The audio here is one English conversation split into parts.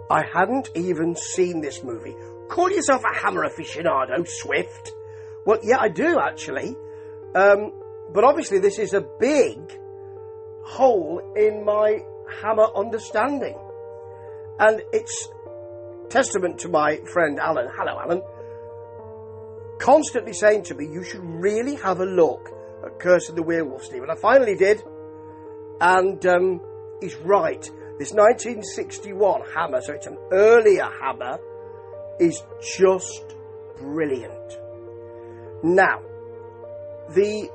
I hadn't even seen this movie. Call yourself a Hammer aficionado, Swift. Well, yeah, I do, actually. But obviously this is a big hole in my Hammer understanding. And it's testament to my friend Alan. Hello, Alan. Constantly saying to me, you should really have a look at Curse of the Werewolf, Steve. And I finally did. And he's right. This 1961 Hammer, so it's an earlier Hammer, is just brilliant. Now, the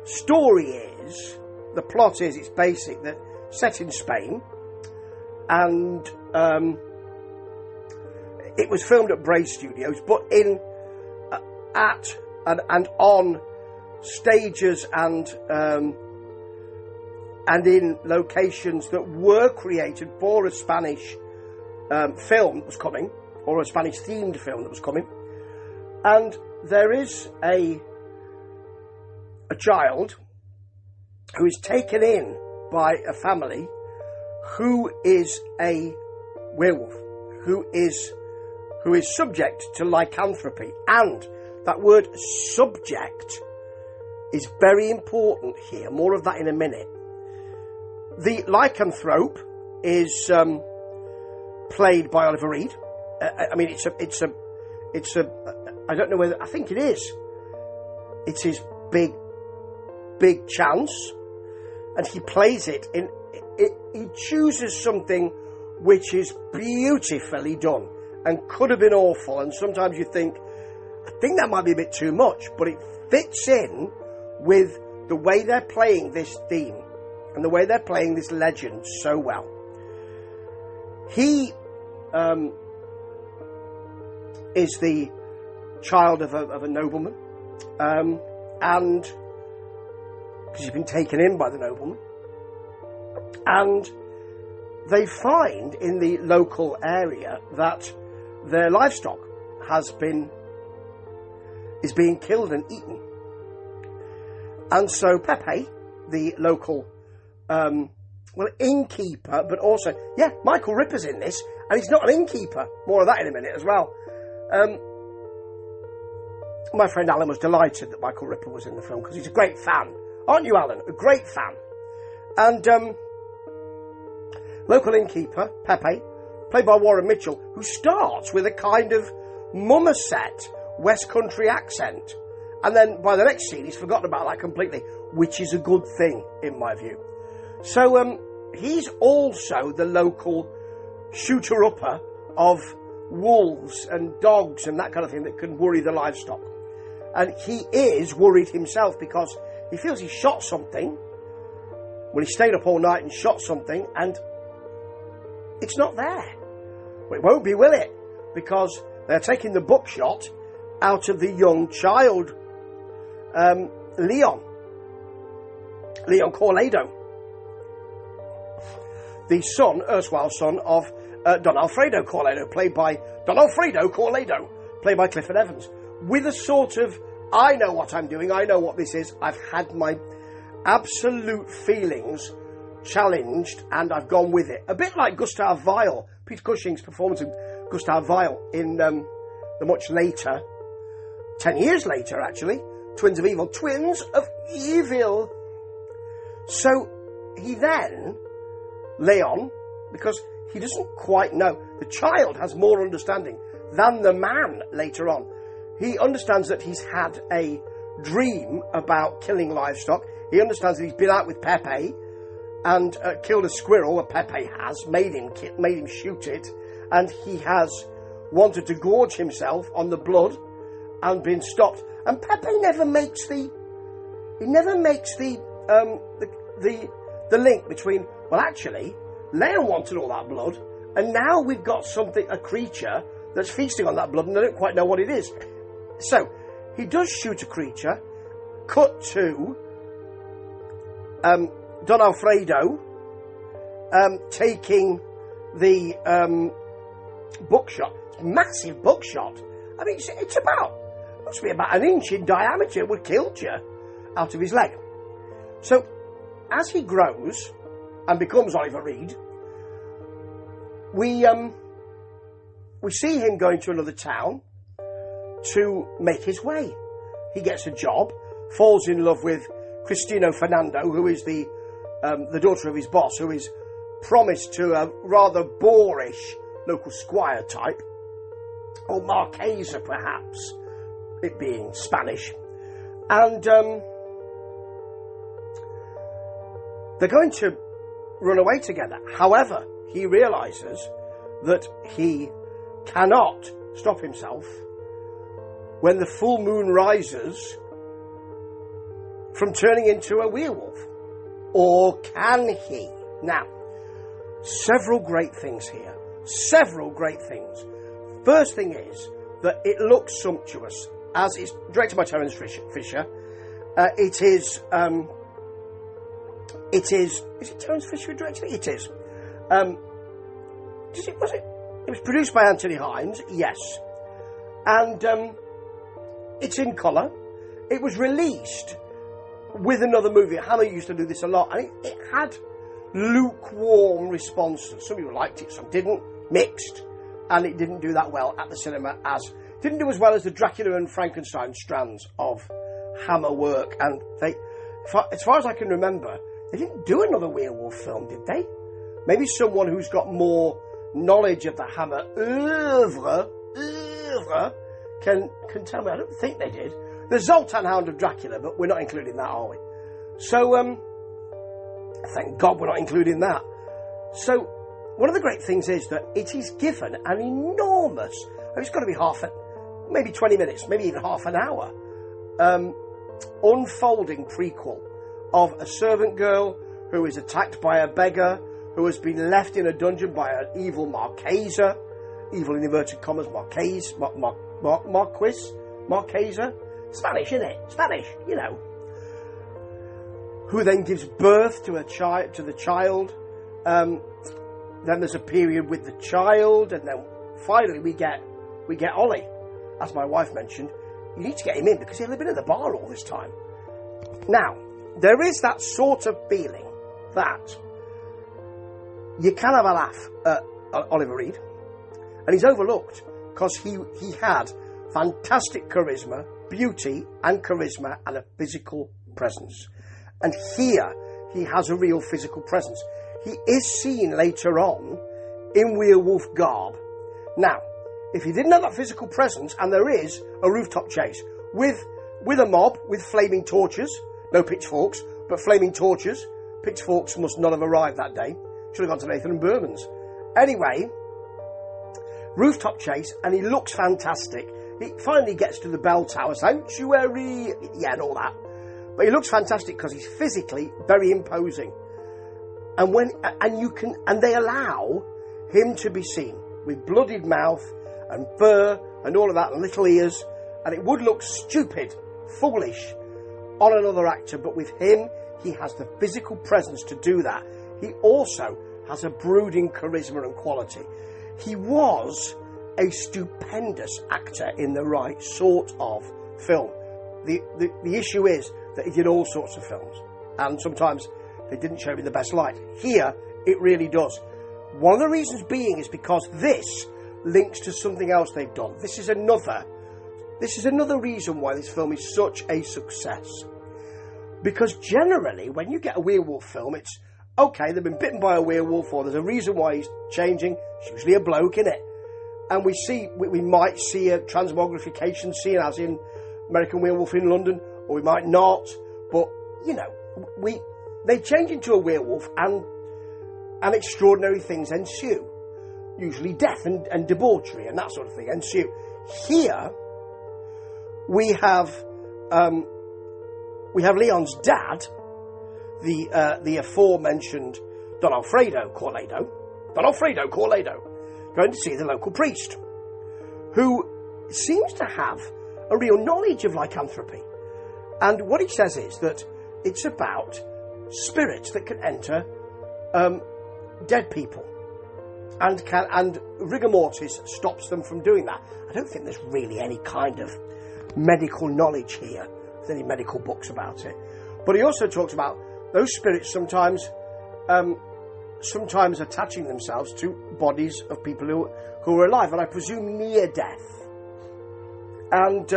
story is, the plot is, it's basic, that set in Spain, and it was filmed at Bray Studios, but and on stages and in locations that were created for a Spanish film that was coming, or a Spanish themed film that was coming. And there is a child who is taken in by a family who is a werewolf, who is subject to lycanthropy. And that word subject is very important here. More of that in a minute. The lycanthrope is played by Oliver Reed. I mean, it's a. I don't know whether, I think it is. It's his big chance, and he plays it in. He chooses something which is beautifully done and could have been awful. And sometimes you think, I think that might be a bit too much, but it fits in with the way they're playing this theme and the way they're playing this legend so well. He is the child of a nobleman, and because he's been taken in by the nobleman, and they find in the local area that their livestock is being killed and eaten. And so Pepe, the local innkeeper, but also, Michael Ripper's in this, and he's not an innkeeper. More of that in a minute as well. My friend Alan was delighted that Michael Ripper was in the film, because he's a great fan. Aren't you, Alan? A great fan. And local innkeeper, Pepe, played by Warren Mitchell, who starts with a kind of Mummerset West Country accent. And then by the next scene, he's forgotten about that completely, which is a good thing, in my view. So he's also the local shooter-upper of wolves and dogs and that kind of thing that can worry the livestock. And he is worried himself because he feels he shot something. Well, he stayed up all night and shot something, and it's not there. Well, it won't be, will it? Because they're taking the buckshot out of the young child, Leon Corledo, the erstwhile son of Don Alfredo Corledo, played by Clifford Evans, with a sort of, I know what I'm doing, I know what this is, I've had my absolute feelings challenged, and I've gone with it. A bit like Gustav Weil, Peter Cushing's performance of Gustav Weil in the much later, 10 years later actually, Twins of Evil. So he then, Leon, because he doesn't quite know, the child has more understanding than the man later on. He understands that he's had a dream about killing livestock. He understands that he's been out with Pepe and killed a squirrel, Pepe has, made him shoot it, and he has wanted to gorge himself on the blood and been stopped. And Pepe never makes the link between, well, actually, Leon wanted all that blood, and now we've got a creature that's feasting on that blood, and I don't quite know what it is. So he does shoot a creature. Cut to Don Alfredo taking the buckshot. It's massive buckshot. I mean, it's must be about an inch in diameter. It would kill you out of his leg. So as he grows and becomes Oliver Reed, we we see him going to another town to make his way. He gets a job, falls in love with Cristino Fernando, who is the daughter of his boss, who is promised to a rather boorish local squire type, or marquesa perhaps, it being Spanish. And they're going to run away together. However, he realises that he cannot stop himself when the full moon rises from turning into a werewolf. Or can he? Now, several great things here. Several great things. First thing is that it looks sumptuous, as it's directed by Terence Fisher. It is it Terence Fisher who directed it? It is. It was produced by Anthony Hines, yes. And it's in colour. It was released with another movie. Hammer used to do this a lot, and it had lukewarm responses. Some people liked it, some didn't. Mixed. And it didn't do that well at the cinema, didn't do as well as the Dracula and Frankenstein strands of Hammer work. And as far as I can remember, they didn't do another werewolf film, did they? Maybe someone who's got more knowledge of the Hammer oeuvre can tell me. I don't think they did. The Zoltan Hound of Dracula, but we're not including that, are we? So, thank God we're not including that. So, one of the great things is that it is given an enormous, it's got to be maybe 20 minutes, maybe even half an hour, unfolding prequel of a servant girl who is attacked by a beggar, who has been left in a dungeon by an evil marquesa, evil in inverted commas, marquesa, Spanish, isn't it? Spanish, you know. Who then gives birth to the child. Then there's a period with the child, and then finally we get Ollie. As my wife mentioned, you need to get him in because he'll have been in the bar all this time. Now, there is that sort of feeling that you can have a laugh at Oliver Reed, and he's overlooked because he had fantastic charisma, beauty and charisma, and a physical presence. And here he has a real physical presence. He is seen later on in werewolf garb. Now, if he didn't have that physical presence, and there is a rooftop chase with a mob with flaming torches, no pitchforks, but flaming torches. Pitchforks must not have arrived that day. Should have gone to Nathan and Berman's. Anyway, rooftop chase, and he looks fantastic. He finally gets to the bell tower, sanctuary, yeah, and all that. But he looks fantastic because he's physically very imposing. And they allow him to be seen with bloodied mouth and fur and all of that and little ears, and it would look stupid, foolish on another actor, but with him, he has the physical presence to do that. He also has a brooding charisma and quality. He was a stupendous actor in the right sort of film. The issue is that he did all sorts of films, and sometimes they didn't show him in the best light. Here, it really does. One of the reasons being is because this links to something else they've done. This is another reason why this film is such a success. Because generally, when you get a werewolf film, it's, okay, they've been bitten by a werewolf, or there's a reason why he's changing. It's usually a bloke, innit? And we might see a transmogrification scene, as in American Werewolf in London, or we might not. But, you know, they change into a werewolf and extraordinary things ensue. Usually death and debauchery and that sort of thing ensue. Here, we have Leon's dad, the aforementioned Don Alfredo Corledo, going to see the local priest, who seems to have a real knowledge of lycanthropy. And what he says is that it's about spirits that can enter dead people, and rigor mortis stops them from doing that. I don't think there's really any kind of medical knowledge here. There's any medical books about it. But he also talks about those spirits sometimes sometimes attaching themselves to bodies of people who are alive, and I presume near death. And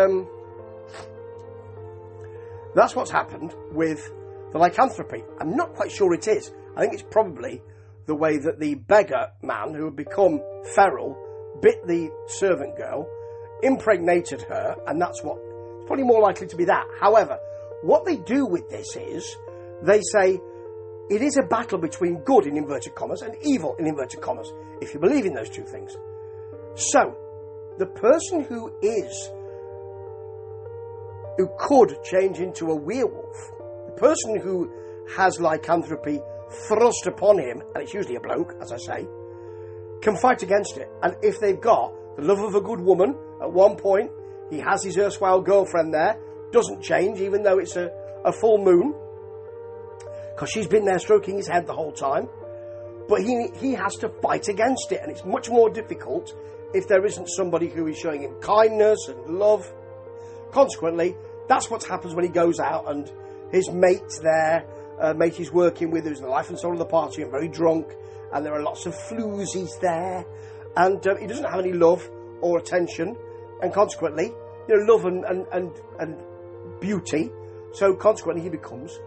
that's what's happened with the lycanthropy. I'm not quite sure it is. I think it's probably the way that the beggar man who had become feral bit the servant girl, impregnated her, and that's what... It's probably more likely to be that. However, what they do with this is, they say, it is a battle between good, in inverted commas, and evil, in inverted commas, if you believe in those two things. So, the person who could change into a werewolf, the person who has lycanthropy thrust upon him, and it's usually a bloke, as I say, can fight against it. And if they've got the love of a good woman, at one point, he has his erstwhile girlfriend there, doesn't change, even though it's a full moon, because she's been there stroking his head the whole time, but he has to fight against it, and it's much more difficult if there isn't somebody who is showing him kindness and love. Consequently, that's what happens when he goes out and his mate's there, mate he's working with, who's the life and soul of the party and very drunk, and there are lots of floozies there, and he doesn't have any love or attention, and consequently, love and beauty, so consequently he becomes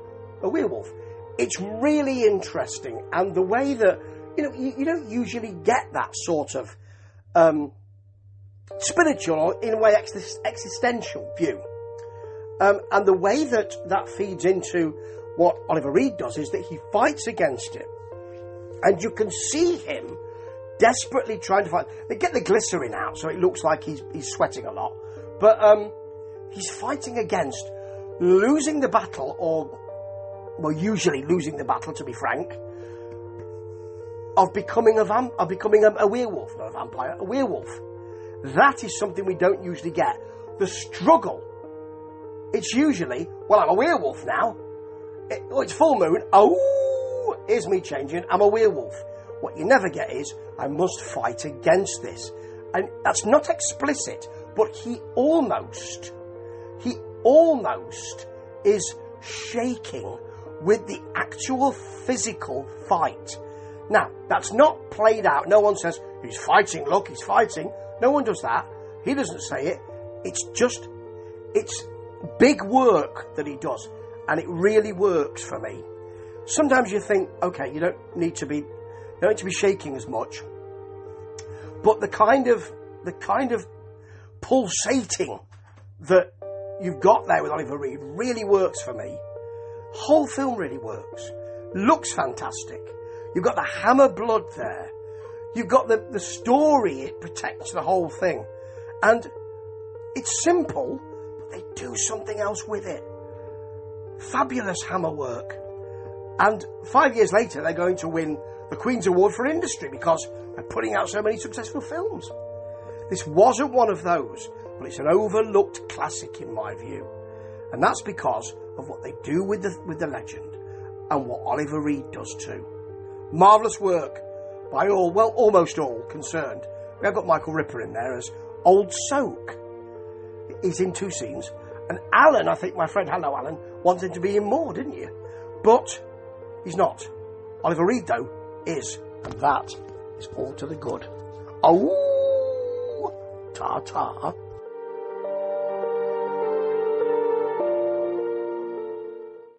a werewolf. It's really interesting, and the way that, you don't usually get that sort of spiritual, or in a way existential view. And the way that feeds into what Oliver Reed does is that he fights against it. And you can see him desperately trying to fight. They get the glycerin out, so it looks like he's sweating a lot. But he's fighting against losing the battle, or, well, usually losing the battle, to be frank, of becoming a werewolf, not a vampire, a werewolf. That is something we don't usually get. The struggle. It's usually, well, I'm a werewolf now. It's full moon. Oh, here's me changing. I'm a werewolf. What you never get is, I must fight against this. And that's not explicit, but he almost is shaking with the actual physical fight. Now, that's not played out. No one says, he's fighting, look, he's fighting. No one does that. He doesn't say it. It's big work that he does, and it really works for me. Sometimes you think, okay, you don't need to be shaking as much, but the kind of pulsating that you've got there with Oliver Reed really works for me. Whole film really works. Looks fantastic. You've got the hammer blood there. You've got the story, it protects the whole thing. And it's simple, but they do something else with it. Fabulous hammer work. And 5 years later, they're going to win the Queen's Award for Industry because they're putting out so many successful films. This wasn't one of those, but it's an overlooked classic in my view. And that's because of what they do with the legend and what Oliver Reed does too. Marvellous work by almost all concerned. We have got Michael Ripper in there as Old Soak. He's in 2 scenes. And Alan, I think my friend, hello Alan, wanted to be in more, didn't you? But he's not. Oliver Reed, though, is. And that is all to the good. Oh, ta-ta.